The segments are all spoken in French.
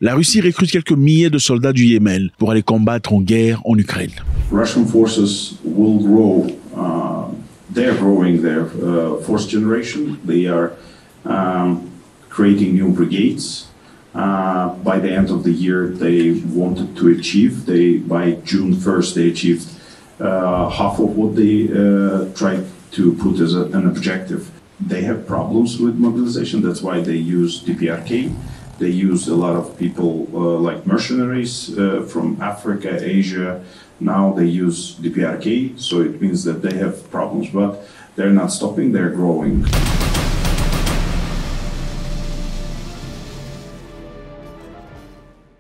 La Russie recrute quelques milliers de soldats du Yémen pour aller combattre en guerre en Ukraine. Russian forces will grow. They are growing their force generation. They are creating new brigades. By the end of the year, they wanted to achieve. By June 1st, they achieved half of what they tried to put as an objective. They have problems with mobilization. That's why they use DPRK. They use a lot of people like mercenaries from Africa, Asia. Now they use DPRK, so it means that they have problems, but they're not stopping, they're growing.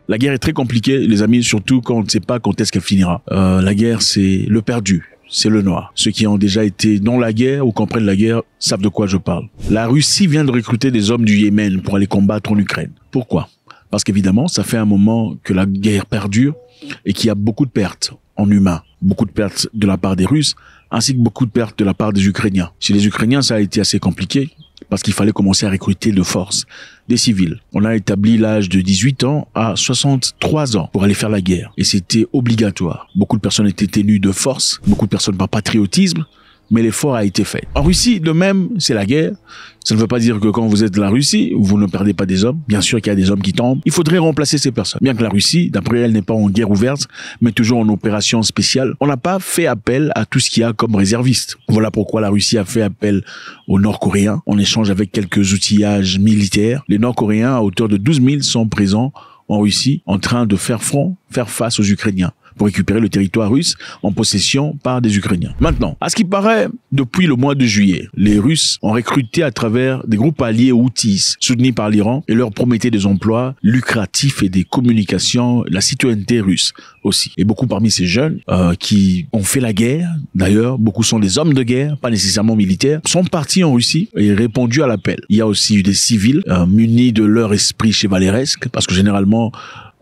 La guerre est très compliquée, les amis, surtout quand on ne sait pas quand est-ce qu'elle finira. La guerre, c'est le perdu. C'est le noir. Ceux qui ont déjà été dans la guerre ou comprennent la guerre savent de quoi je parle. La Russie vient de recruter des hommes du Yémen pour aller combattre en Ukraine. Pourquoi? Parce qu'évidemment, ça fait un moment que la guerre perdure et qu'il y a beaucoup de pertes en humains. Beaucoup de pertes de la part des Russes, ainsi que beaucoup de pertes de la part des Ukrainiens. Chez les Ukrainiens, ça a été assez compliqué parce qu'il fallait commencer à recruter de force, des civils. On a établi l'âge de 18 ans à 63 ans pour aller faire la guerre. Et c'était obligatoire. Beaucoup de personnes étaient tenues de force, beaucoup de personnes par patriotisme, mais l'effort a été fait. En Russie, de même, c'est la guerre. Ça ne veut pas dire que quand vous êtes de la Russie, vous ne perdez pas des hommes. Bien sûr qu'il y a des hommes qui tombent. Il faudrait remplacer ces personnes. Bien que la Russie, d'après elle, n'est pas en guerre ouverte, mais toujours en opération spéciale, on n'a pas fait appel à tout ce qu'il y a comme réservistes. Voilà pourquoi la Russie a fait appel aux Nord-Coréens en échange avec quelques outillages militaires. Les Nord-Coréens, à hauteur de 12 000, sont présents en Russie en train de faire face aux Ukrainiens pour récupérer le territoire russe en possession par des Ukrainiens. Maintenant, à ce qui paraît, depuis le mois de juillet, les Russes ont recruté à travers des groupes alliés Houthis, soutenus par l'Iran, et leur promettaient des emplois lucratifs et des communications, la citoyenneté russe aussi. Et beaucoup parmi ces jeunes qui ont fait la guerre, d'ailleurs, beaucoup sont des hommes de guerre, pas nécessairement militaires, sont partis en Russie et répondu à l'appel. Il y a aussi eu des civils munis de leur esprit chevaleresque, parce que généralement,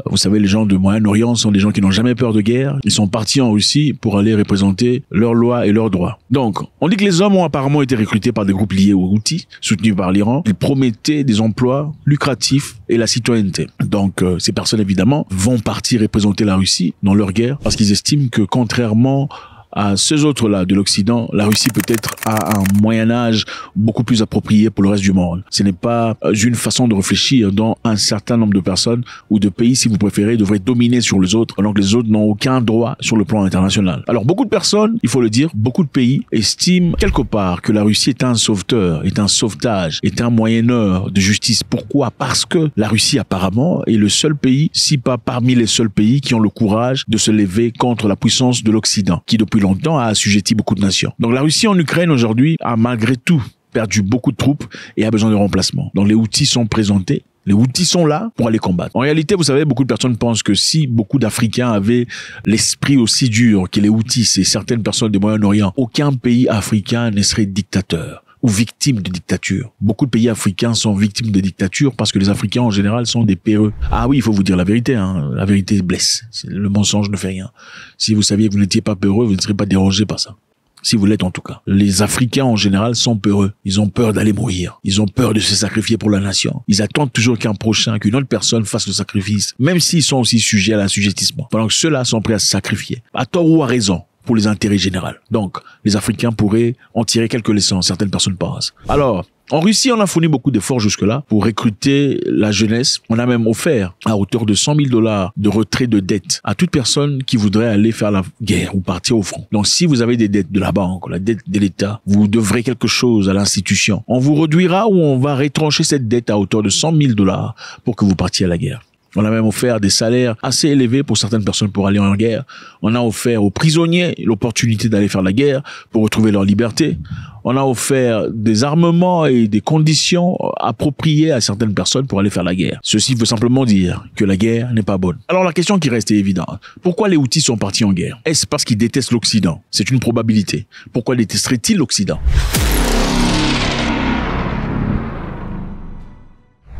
vous savez, les gens du Moyen-Orient sont des gens qui n'ont jamais peur de guerre. Ils sont partis en Russie pour aller représenter leurs lois et leurs droits. Donc, on dit que les hommes ont apparemment été recrutés par des groupes liés aux Houthis, soutenus par l'Iran. Ils promettaient des emplois lucratifs et la citoyenneté. Donc, ces personnes, évidemment, vont partir représenter la Russie dans leur guerre parce qu'ils estiment que, contrairement à ces autres-là de l'Occident, la Russie peut-être a un Moyen-Âge beaucoup plus approprié pour le reste du monde. Ce n'est pas une façon de réfléchir dont un certain nombre de personnes ou de pays, si vous préférez, devraient dominer sur les autres, alors que les autres n'ont aucun droit sur le plan international. Alors beaucoup de personnes, il faut le dire, beaucoup de pays estiment quelque part que la Russie est un sauveteur, est un sauvetage, est un moyenneur de justice. Pourquoi? Parce que la Russie apparemment est le seul pays, si pas parmi les seuls pays, qui ont le courage de se lever contre la puissance de l'Occident, qui depuis longtemps a assujetti beaucoup de nations. Donc la Russie en Ukraine aujourd'hui a malgré tout perdu beaucoup de troupes et a besoin de remplacement. Donc les Houthis sont présentés. Les Houthis sont là pour aller combattre. En réalité, vous savez, beaucoup de personnes pensent que si beaucoup d'Africains avaient l'esprit aussi dur que les Houthis et certaines personnes du Moyen-Orient, aucun pays africain ne serait dictateur ou victime de dictature. Beaucoup de pays africains sont victimes de dictature parce que les Africains en général sont des peureux. Ah oui, il faut vous dire la vérité, hein. La vérité blesse. Le mensonge ne fait rien. Si vous saviez que vous n'étiez pas peureux, vous ne serez pas dérangé par ça. Si vous l'êtes en tout cas. Les Africains en général sont peureux. Ils ont peur d'aller mourir. Ils ont peur de se sacrifier pour la nation. Ils attendent toujours qu'une autre personne fasse le sacrifice, même s'ils sont aussi sujets à l'assujettissement. Pendant que ceux-là sont prêts à se sacrifier, à tort ou à raison, pour les intérêts généraux. Donc, les Africains pourraient en tirer quelques leçons, certaines personnes pensent. Alors, en Russie, on a fourni beaucoup d'efforts jusque-là pour recruter la jeunesse. On a même offert à hauteur de 100 000 $ de retrait de dettes à toute personne qui voudrait aller faire la guerre ou partir au front. Donc, si vous avez des dettes de la banque, la dette de l'État, vous devrez quelque chose à l'institution. On vous réduira ou on va retrancher cette dette à hauteur de 100 000 $ pour que vous partiez à la guerre. On a même offert des salaires assez élevés pour certaines personnes pour aller en guerre. On a offert aux prisonniers l'opportunité d'aller faire la guerre pour retrouver leur liberté. On a offert des armements et des conditions appropriées à certaines personnes pour aller faire la guerre. Ceci veut simplement dire que la guerre n'est pas bonne. Alors la question qui reste est évidente. Pourquoi les Houthis sont partis en guerre? Est-ce parce qu'ils détestent l'Occident? C'est une probabilité. Pourquoi détesteraient-ils l'Occident?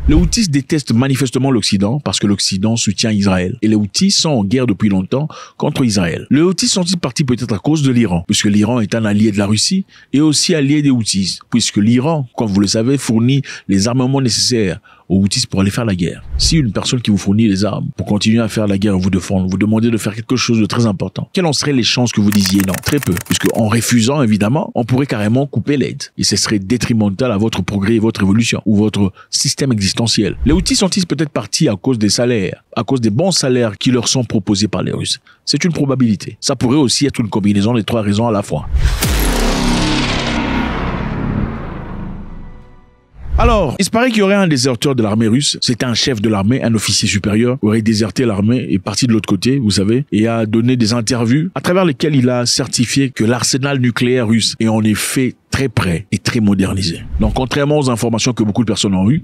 Les Houthis détestent manifestement l'Occident parce que l'Occident soutient Israël. Et les Houthis sont en guerre depuis longtemps contre Israël. Les Houthis sont-ils partis peut-être à cause de l'Iran, puisque l'Iran est un allié de la Russie et aussi allié des Houthis, puisque l'Iran, comme vous le savez, fournit les armements nécessaires aux Houthis pour aller faire la guerre. Si une personne qui vous fournit les armes pour continuer à faire la guerre, vous défendre, vous demandez de faire quelque chose de très important, quelles en seraient les chances que vous disiez non? Très peu. Puisque en refusant, évidemment, on pourrait carrément couper l'aide. Et ce serait détrimental à votre progrès et votre évolution, ou votre système existentiel. Les Houthis sont-ils peut-être partis à cause des salaires, à cause des bons salaires qui leur sont proposés par les Russes? C'est une probabilité. Ça pourrait aussi être une combinaison des trois raisons à la fois. Alors, il se paraît qu'il y aurait un déserteur de l'armée russe. C'était un chef de l'armée, un officier supérieur, aurait déserté l'armée et parti de l'autre côté, vous savez, et a donné des interviews à travers lesquelles il a certifié que l'arsenal nucléaire russe est en effet très prêt et très modernisé. Donc, contrairement aux informations que beaucoup de personnes ont eues,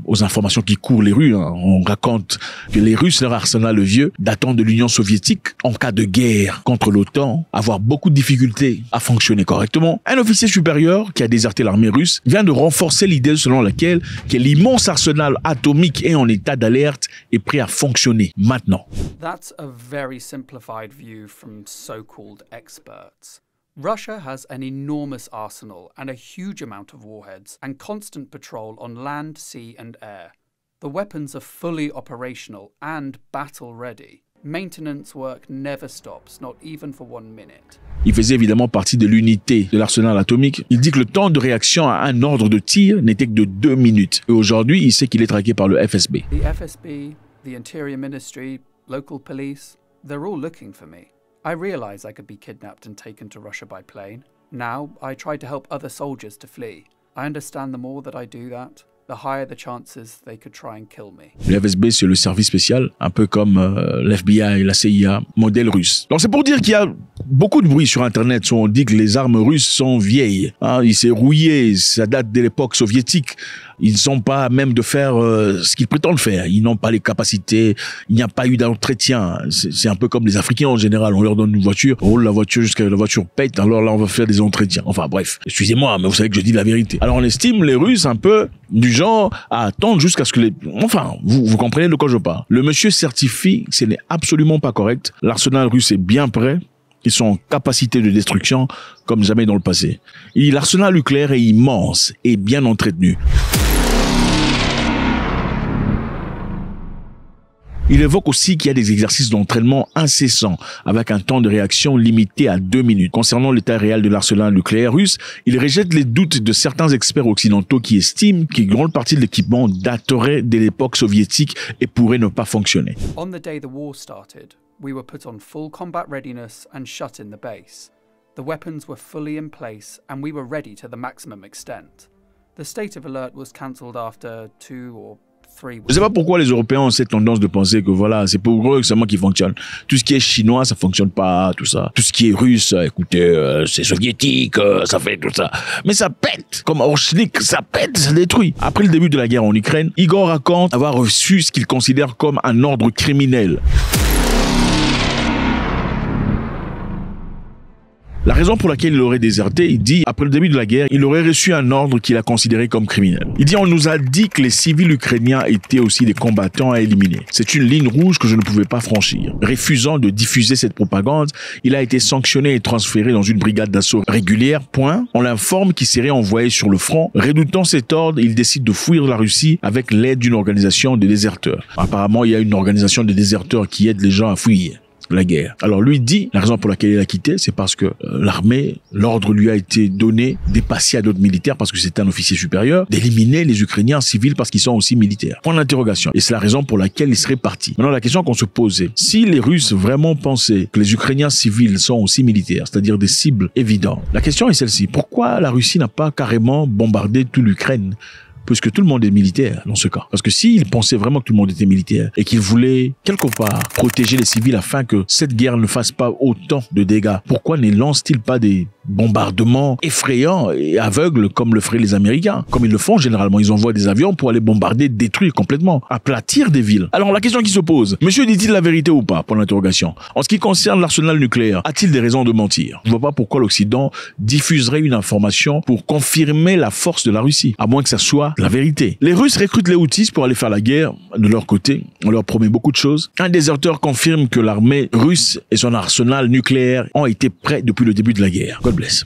aux informations qui courent les rues, hein. On raconte que les Russes, leur arsenal vieux, datant de l'Union soviétique, en cas de guerre contre l'OTAN, avoir beaucoup de difficultés à fonctionner correctement. Un officier supérieur qui a déserté l'armée russe vient de renforcer l'idée selon laquelle l'immense arsenal atomique est en état d'alerte et prêt à fonctionner maintenant. That's a very simplified view from so-called experts. Russia has an enormous arsenal and a huge amount of warheads and constant patrol on land, sea and air. The weapons are fully operational and battle-ready. Maintenance work never stops, not even for 1 minute. Il faisait évidemment partie de l'unité de l'arsenal atomique. Il dit que le temps de réaction à un ordre de tir n'était que de 2 minutes. Et aujourd'hui, il sait qu'il est traqué par le FSB. The FSB, the Interior Ministry, local police, they're all looking for me. I realized I could be kidnapped and taken to Russia by plane. Now, I try to help other soldiers to flee. I understand the more that I do that, the higher the chances they could try and kill me. Le FSB, c'est le service spécial, un peu comme l'FBI et la CIA, modèle russe. Donc c'est pour dire qu'il y a beaucoup de bruit sur Internet où on dit que les armes russes sont vieilles. Hein, il s'est rouillé, ça date de l'époque soviétique. Ils ne sont pas à même de faire ce qu'ils prétendent faire. Ils n'ont pas les capacités. Il n'y a pas eu d'entretien. C'est un peu comme les Africains en général. On leur donne une voiture, on roule la voiture jusqu'à ce que la voiture pète. Alors là, on va faire des entretiens. Enfin bref, excusez-moi, mais vous savez que je dis la vérité. Alors on estime les Russes un peu du genre à attendre jusqu'à ce que les... Enfin, vous comprenez de quoi je parle. Le monsieur certifie que ce n'est absolument pas correct. L'arsenal russe est bien prêt. Ils sont en capacité de destruction comme jamais dans le passé. Et l'arsenal nucléaire est immense et bien entretenu. Il évoque aussi qu'il y a des exercices d'entraînement incessants avec un temps de réaction limité à 2 minutes. Concernant l'état réel de l'arsenal nucléaire russe, il rejette les doutes de certains experts occidentaux qui estiment qu'une grande partie de l'équipement daterait de l'époque soviétique et pourrait ne pas fonctionner. On the day the war started, we were put on full combat readiness and shut in the base. The weapons were fully in place and we were ready to the maximum extent. The state of alert was cancelled after 2 or 3 weeks. Je ne sais pas pourquoi les Européens ont cette tendance de penser que voilà, c'est pour eux seulement qui fonctionne. Tout ce qui est chinois, ça fonctionne pas, tout ça. Tout ce qui est russe, écoutez, c'est soviétique, ça fait tout ça. Mais ça pète, comme Orshnik, ça pète, ça détruit. Après le début de la guerre en Ukraine, Igor raconte avoir reçu ce qu'il considère comme un ordre criminel. La raison pour laquelle il aurait déserté, il dit, après le début de la guerre, il aurait reçu un ordre qu'il a considéré comme criminel. Il dit, on nous a dit que les civils ukrainiens étaient aussi des combattants à éliminer. C'est une ligne rouge que je ne pouvais pas franchir. Refusant de diffuser cette propagande, il a été sanctionné et transféré dans une brigade d'assaut régulière. Point. On l'informe qu'il serait envoyé sur le front. Redoutant cet ordre, il décide de fuir la Russie avec l'aide d'une organisation de déserteurs. Apparemment, il y a une organisation de déserteurs qui aide les gens à fuir la guerre. Alors lui dit, la raison pour laquelle il a quitté, c'est parce que l'armée, l'ordre lui a été donné de passer à d'autres militaires parce que c'est un officier supérieur, d'éliminer les Ukrainiens civils parce qu'ils sont aussi militaires. Point d'interrogation. Et c'est la raison pour laquelle il serait parti. Maintenant, la question qu'on se posait, si les Russes vraiment pensaient que les Ukrainiens civils sont aussi militaires, c'est-à-dire des cibles évidentes, la question est celle-ci. Pourquoi la Russie n'a pas carrément bombardé toute l'Ukraine ? Puisque tout le monde est militaire dans ce cas. Parce que s'il pensait vraiment que tout le monde était militaire et qu'il voulait quelque part protéger les civils afin que cette guerre ne fasse pas autant de dégâts, pourquoi ne lance-t-il pas des bombardements effrayants et aveugles comme le feraient les Américains? Comme ils le font généralement, ils envoient des avions pour aller bombarder, détruire complètement, aplatir des villes. Alors la question qui se pose, monsieur dit-il la vérité ou pas? Pour l'interrogation. En ce qui concerne l'arsenal nucléaire, a-t-il des raisons de mentir? Je ne vois pas pourquoi l'Occident diffuserait une information pour confirmer la force de la Russie, à moins que ça soit la vérité. Les Russes recrutent les Houthis pour aller faire la guerre. De leur côté, on leur promet beaucoup de choses. Un déserteur confirme que l'armée russe et son arsenal nucléaire ont été prêts depuis le début de la guerre. God bless.